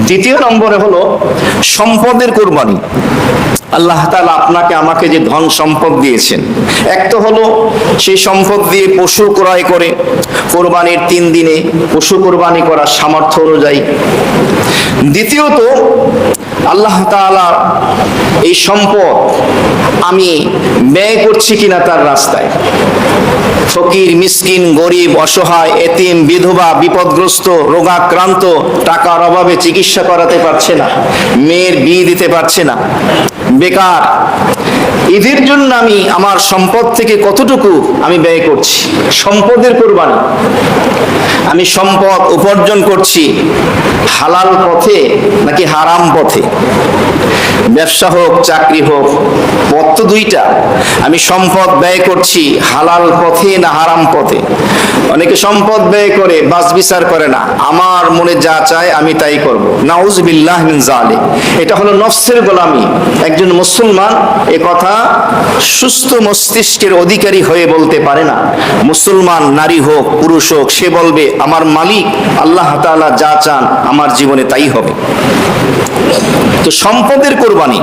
দ্বিতীয় নম্বরে হলো সম্পদের কোরবানি। আল্লাহ তাআলা আপনাকে আমাকে যে ধন সম্পদ দিয়েছেন, এক তো হলো সেই সম্পদ দিয়ে পশু ক্রয় করে কোরবানির 3 দিনে পশু কোরবানি করার সামর্থ্য অনুযায়ী। দ্বিতীয়ত আল্লাহ তাআলা এই সম্পদ আমি ব্যয় করছি কিনা তার রাস্তায়। ফকির, মিসকিন, গরিব, অসহায়, এতিম, বিধবা, বিপদগ্রস্ত, রোগাক্রান্ত, টাকার অভাবে চিকিৎসা করাতে পারছে না, মেয়ের বিয়ে দিতে পারছে না, বেকার, এদের জন্য আমি আমার সম্পদ থেকে কতটুকু আমি ব্যয় করছি। সম্পদের কোরবানি। আমি সম্পদ উপার্জন করছি হালাল পথে নাকি হারাম পথে। ব্যবসা হোক, চাকরি হোক, পথ তো দুইটা। আমি সম্পদ ব্যয় করছি হালাল পথে না হারাম পথে। অনেকে সম্পদ ব্যয় করে বাছ বিচার করে না, আমার মনে যা চায় আমি তাই করব। নাউযুবিল্লাহ মিন যালিক। এটা হলো নফসের গোলামি। একজন মুসলমান এ কথা সুস্থ মস্তিষ্কের অধিকারী হয়ে বলতে পারে না। মুসলমান নারী হোক, পুরুষ হোক, সে বলবে আমার মালিক আল্লাহ তাআলা যা চান আমার জীবনে তাই হবে। তো সম্পদের কোরবানি।